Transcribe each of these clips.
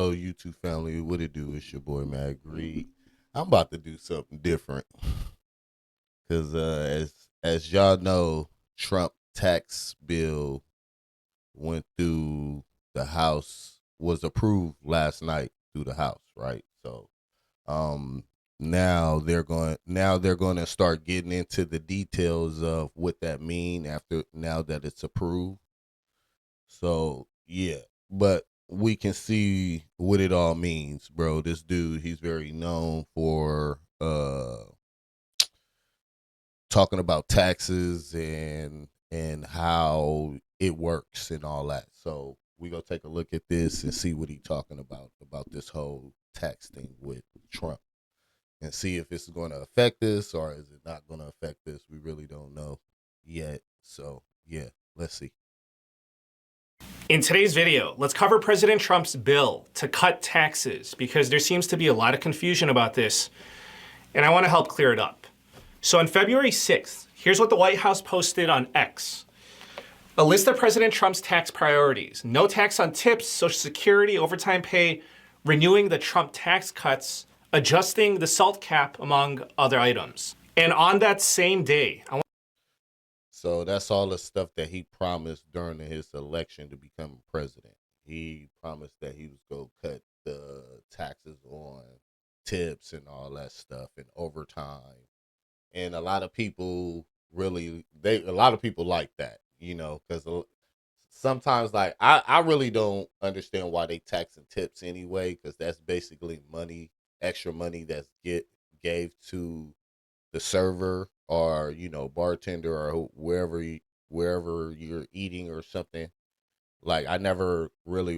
Hello, YouTube family. What it do? It's your boy MadGreedy. I'm about to do something different because as y'all know, Trump tax bill went through the House, was approved last night through the House, right? So, um, now they're going to start getting into the details of what that mean after now that it's approved. So yeah, but we can see what it all means, bro. This dude, he's very known for talking about taxes and how it works and all that. So we go take a look at this and see what he's talking about this whole tax thing with Trump and see if it's going to affect us or is it not going to affect us. We really don't know yet. So yeah, let's see. In today's video, let's cover President Trump's bill to cut taxes because there seems to be a lot of confusion about this, and I want to help clear it up. So on February 6th, here's what the White House posted on X. A list of President Trump's tax priorities. No tax on tips, Social Security, overtime pay, renewing the Trump tax cuts, adjusting the SALT cap, among other items. And on that same day, So that's all the stuff that he promised during his election to become president. He promised that he was going to cut the taxes on tips and all that stuff and overtime. And a lot of people a lot of people like that, because sometimes like I really don't understand why they taxing tips anyway, because that's basically money, extra money that's gave to the server or bartender or wherever you're eating or something. Like I never really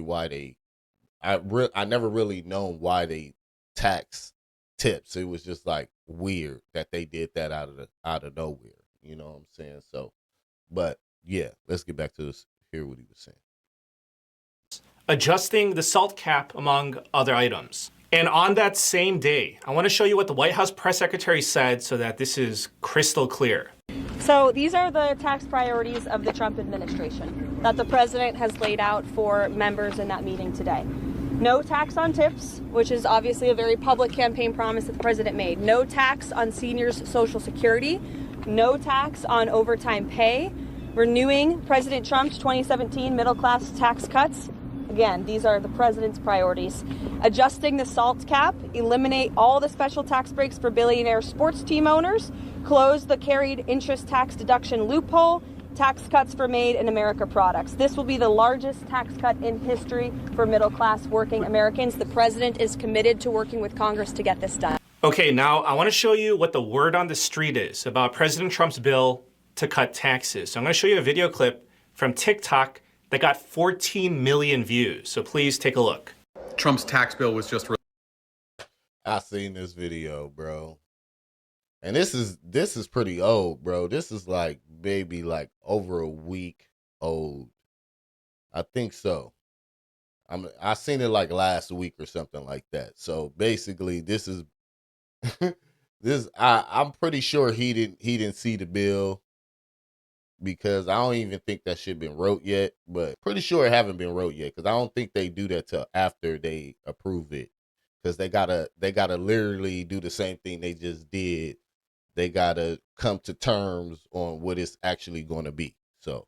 I never really known why they tax tips. It was just like weird that they did that out of nowhere. You know what I'm saying? So, but yeah, let's get back to this. Hear what he was saying. adjusting the SALT cap, among other items. And on that same day, I want to show you what the White House press secretary said so that this is crystal clear. So these are the tax priorities of the Trump administration that the president has laid out for members in that meeting today. No tax on tips, which is obviously a very public campaign promise that the president made. No tax on seniors' Social Security. No tax on overtime pay. Renewing President Trump's 2017 middle-class tax cuts. Again, these are the president's priorities. Adjusting the SALT cap, eliminate all the special tax breaks for billionaire sports team owners, close the carried interest tax deduction loophole, tax cuts for Made in America products. This will be the largest tax cut in history for middle-class working Americans. The president is committed to working with Congress to get this done. Okay, now I want to show you what the word on the street is about President Trump's bill to cut taxes. So I'm going to show you a video clip from TikTok that got 14 million views. So please take a look. Trump's tax bill was just I seen this video, bro. And this is pretty old, bro. This is like maybe like over a week old. I think so. I seen it like last week or something like that. So basically this is I'm pretty sure he didn't see the bill, because I don't even think that shit been wrote yet, but pretty sure it haven't been wrote yet, because I don't think they do that till after they approve it, because they gotta literally do the same thing they just did. They gotta come to terms on what it's actually going to be. So,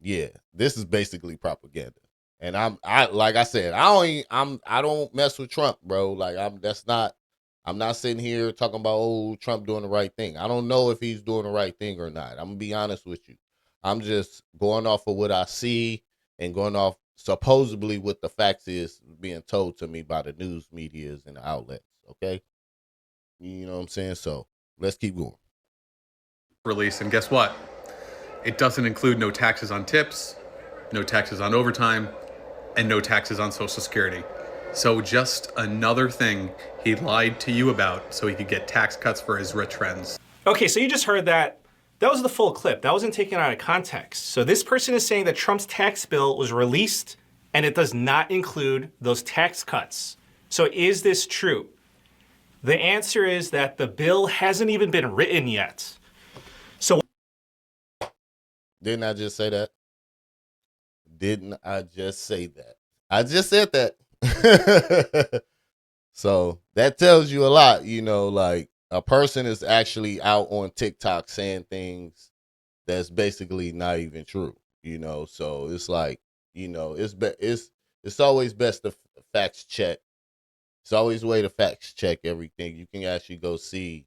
yeah, this is basically propaganda, and I like I said, I don't mess with Trump, bro. Like I'm not sitting here talking about, oh, Trump doing the right thing. I don't know if he's doing the right thing or not. I'm going to be honest with you. I'm just going off of what I see and going off supposedly what the facts is being told to me by the news medias and the outlets. Okay. You know what I'm saying? So let's keep going. released, and guess what? It doesn't include no taxes on tips, no taxes on overtime, and no taxes on Social Security. So just another thing he lied to you about so he could get tax cuts for his rich friends. Okay, so you just heard that. That was the full clip. That wasn't taken out of context. So this person is saying that Trump's tax bill was released and it does not include those tax cuts. So is this true? The answer is that the bill hasn't even been written yet. So Didn't I just say that? Didn't I just say that? I just said that. So that tells you a lot, like a person is actually out on TikTok saying things that's basically not even true, So it's like, it's always best to facts check. It's always a way to facts check everything. You can actually go see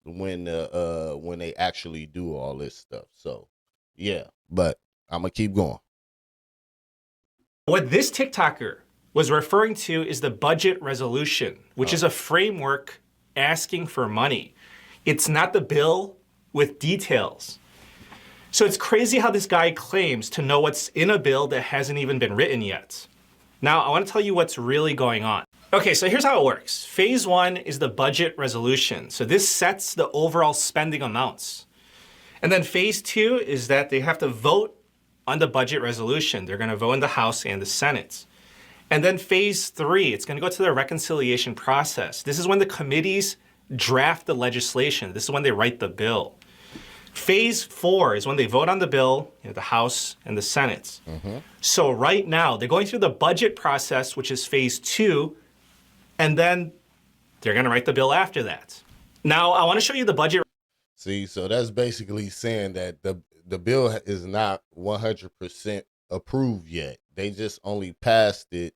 when they actually do all this stuff. So yeah, but I'm gonna keep going. What this TikToker was referring to is the budget resolution, which is a framework asking for money. It's not the bill with details. So it's crazy how this guy claims to know what's in a bill that hasn't even been written yet. Now, I want to tell you what's really going on. Okay, so here's how it works. Phase 1 is the budget resolution. So this sets the overall spending amounts. And then phase 2 is that they have to vote on the budget resolution. They're going to vote in the House and the Senate. And then phase 3, it's going to go to the reconciliation process. This is when the committees draft the legislation. This is when they write the bill. Phase 4 is when they vote on the bill, the House and the Senate. So right now, they're going through the budget process, which is phase 2, and then they're going to write the bill after that. Now, I want to show you the budget. See, so that's basically saying that the bill is not 100% approved yet. They just only passed it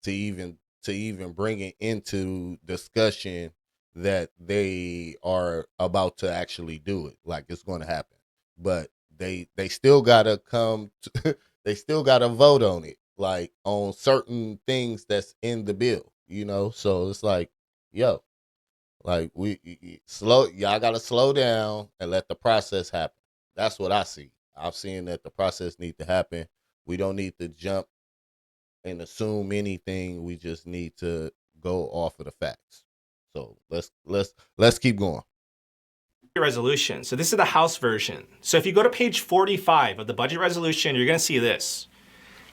to even bring it into discussion that they are about to actually do it, like it's going to happen. But they still gotta they still gotta vote on it, like on certain things that's in the bill, So it's like, yo, like y'all gotta slow down and let the process happen. That's what I see. I'm seeing that the process needs to happen. We don't need to jump and assume anything. We just need to go off of the facts. So let's keep going. Resolution. So this is the House version. So if you go to page 45 of the budget resolution, you're going to see this.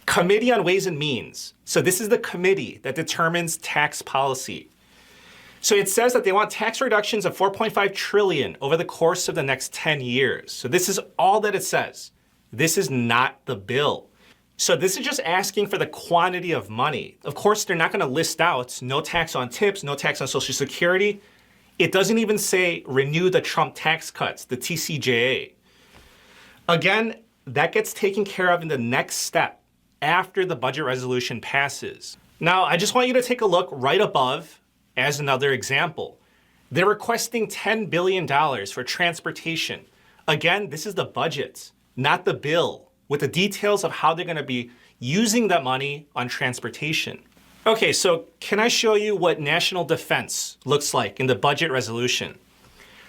Committee on Ways and Means. So this is the committee that determines tax policy. So it says that they want tax reductions of 4.5 trillion over the course of the next 10 years. So this is all that it says. This is not the bill. So this is just asking for the quantity of money. Of course, they're not going to list out no tax on tips, no tax on Social Security. It doesn't even say renew the Trump tax cuts, the TCJA. Again, that gets taken care of in the next step after the budget resolution passes. Now, I just want you to take a look right above as another example. They're requesting $10 billion for transportation. Again, this is the budget, not the bill, with the details of how they're going to be using that money on transportation. Okay, so can I show you what national defense looks like in the budget resolution?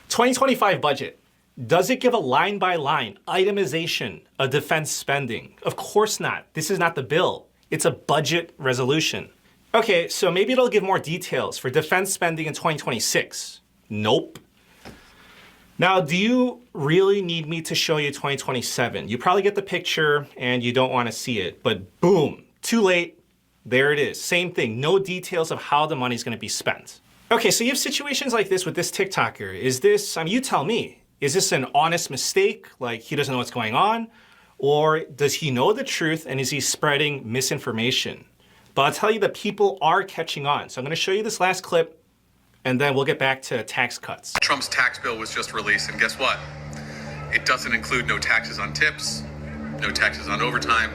2025 budget. Does it give a line-by-line itemization of defense spending? Of course not. This is not the bill. It's a budget resolution. Okay, so maybe it'll give more details for defense spending in 2026. Nope. Now, do you really need me to show you 2027? You probably get the picture and you don't want to see it, but boom, too late. There it is. Same thing. No details of how the money's going to be spent. Okay, so you have situations like this with this TikToker. Is this, you tell me, is this an honest mistake? Like he doesn't know what's going on? Or does he know the truth and is he spreading misinformation? But I'll tell you that people are catching on. So I'm going to show you this last clip and then we'll get back to tax cuts. Trump's tax bill was just released, and guess what? It doesn't include no taxes on tips, no taxes on overtime,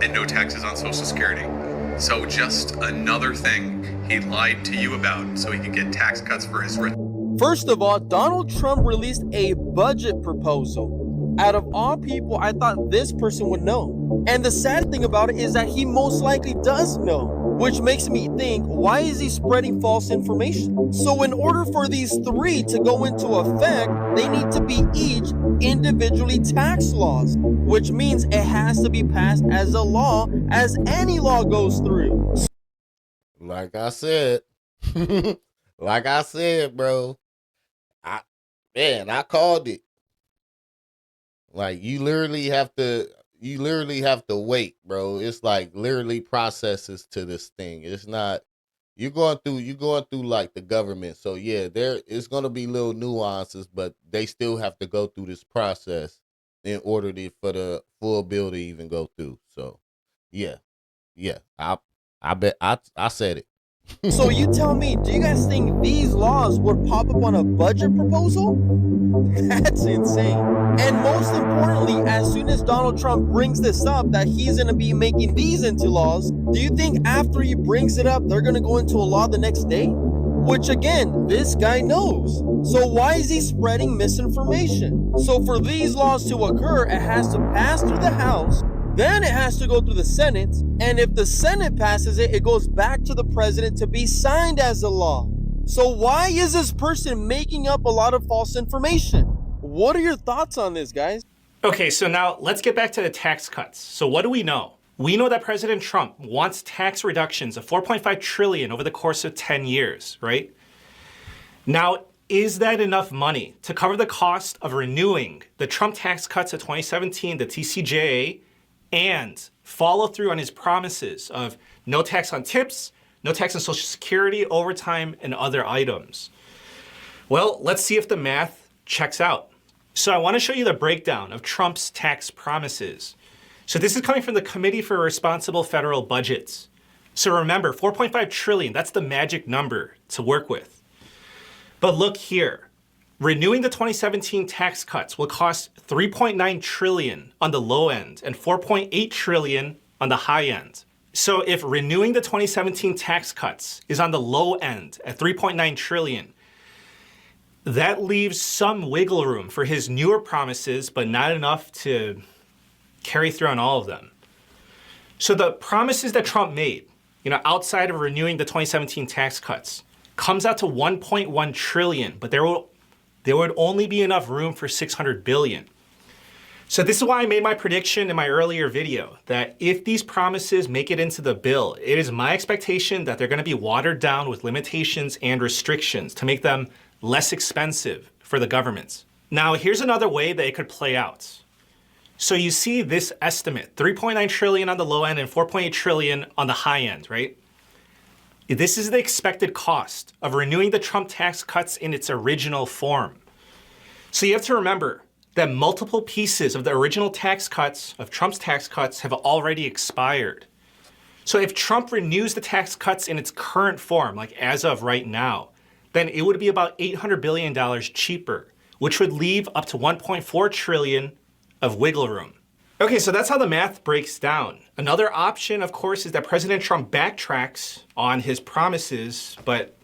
and no taxes on Social Security. So just another thing he lied to you about so he could get tax cuts for his rich. First of all, Donald Trump released a budget proposal. Out of all people, I thought this person would know. And the sad thing about it is that he most likely does know, which makes me think, why is he spreading false information? So in order for these three to go into effect, they need to be each individually tax laws, which means it has to be passed as a law, as any law goes through. Like I said, bro, I called it. Like you literally have to wait, bro. It's like literally processes to this thing. It's not you're going through like the government. So yeah, there is going to be little nuances, but they still have to go through this process in order for the full bill to even go through. So yeah, I I bet I said it. So you tell me, do you guys think these laws would pop up on a budget proposal? That's insane. And most importantly, as soon as Donald Trump brings this up, that he's going to be making these into laws, do you think after he brings it up, they're going to go into a law the next day? Which again, this guy knows. So why is he spreading misinformation? So for these laws to occur, it has to pass through the House, then it has to go through the Senate, and if the Senate passes it, it goes back to the president to be signed as a law. So why is this person making up a lot of false information? What are your thoughts on this, guys? Okay, so now let's get back to the tax cuts. So what do we know? We know that President Trump wants tax reductions of $4.5 trillion over the course of 10 years, right? Now, is that enough money to cover the cost of renewing the Trump tax cuts of 2017, the TCJA, and follow through on his promises of no tax on tips, no tax on Social Security, overtime, and other items? Well, let's see if the math checks out. So I want to show you the breakdown of Trump's tax promises. So this is coming from the Committee for Responsible Federal Budgets. So remember, 4.5 trillion, that's the magic number to work with. But look here. Renewing the 2017 tax cuts will cost 3.9 trillion on the low end and 4.8 trillion on the high end. So if renewing the 2017 tax cuts is on the low end at 3.9 trillion, that leaves some wiggle room for his newer promises, but not enough to carry through on all of them. So the promises that Trump made, outside of renewing the 2017 tax cuts, comes out to 1.1 trillion, but there would only be enough room for 600 billion. So this is why I made my prediction in my earlier video that if these promises make it into the bill, it is my expectation that they're going to be watered down with limitations and restrictions to make them less expensive for the government. Now, here's another way that it could play out. So you see this estimate, 3.9 trillion on the low end and 4.8 trillion on the high end, right? This is the expected cost of renewing the Trump tax cuts in its original form. So you have to remember that multiple pieces of the original tax cuts, of Trump's tax cuts, have already expired. So if Trump renews the tax cuts in its current form, like as of right now, then it would be about $800 billion cheaper, which would leave up to 1.4 trillion of wiggle room. Okay, so that's how the math breaks down. Another option, of course, is that President Trump backtracks on his promises, but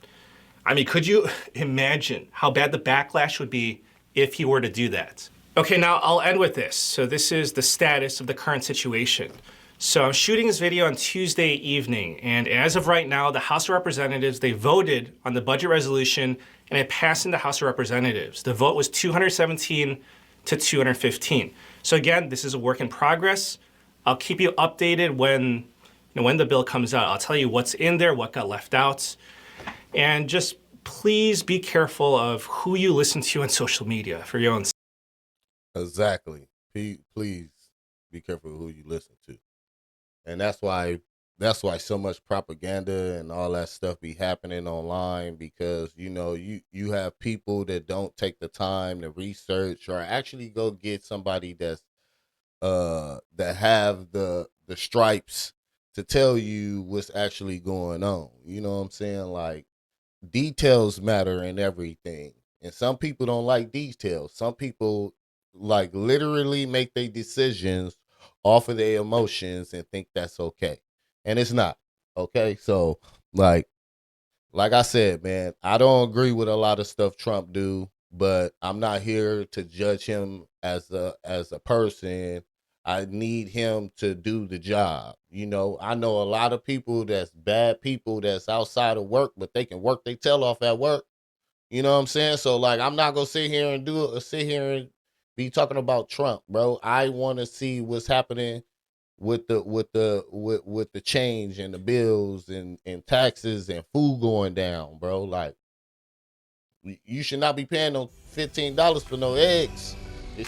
could you imagine how bad the backlash would be if he were to do that? Okay, now I'll end with this. So this is the status of the current situation. So I'm shooting this video on Tuesday evening, and as of right now, the House of Representatives, they voted on the budget resolution, and it passed in the House of Representatives. The vote was 217 to 215. So again, this is a work in progress. I'll keep you updated when the bill comes out. I'll tell you what's in there, what got left out, and just please be careful of who you listen to on social media for your own sake. Exactly. Please be careful who you listen to. And that's why so much propaganda and all that stuff be happening online, because you have people that don't take the time to research or actually go get somebody that's that have the stripes to tell you what's actually going on. You know what I'm saying? Like, details matter in everything. And some people don't like details. Some people like literally make their decisions off of their emotions and think that's okay. And it's not. Okay? So like I said, man, I don't agree with a lot of stuff Trump do, but I'm not here to judge him as a person. I need him to do the job. I know a lot of people that's bad people that's outside of work, but they can work their tail off at work. You know what I'm saying? So like, I'm not gonna sit here and be talking about Trump, bro. I want to see what's happening with the change and the bills and taxes and food going down, bro. Like, you should not be paying no $15 for no eggs. It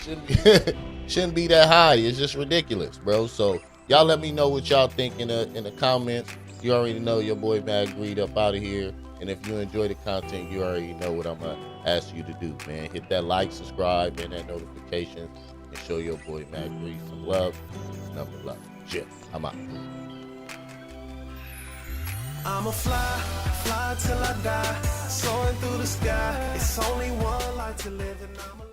shouldn't be that high. It's just ridiculous, bro. So y'all let me know what y'all think in the comments. You already know your boy MadGreedy up out of here. And if you enjoy the content, you already know what I'm gonna ask you to do, man. Hit that like, subscribe, and that notification, and show your boy MadGreedy some love. Number love. Jim, I'm out. I'm a fly till I die, soaring through the sky. It's only one life to live and I'm alive.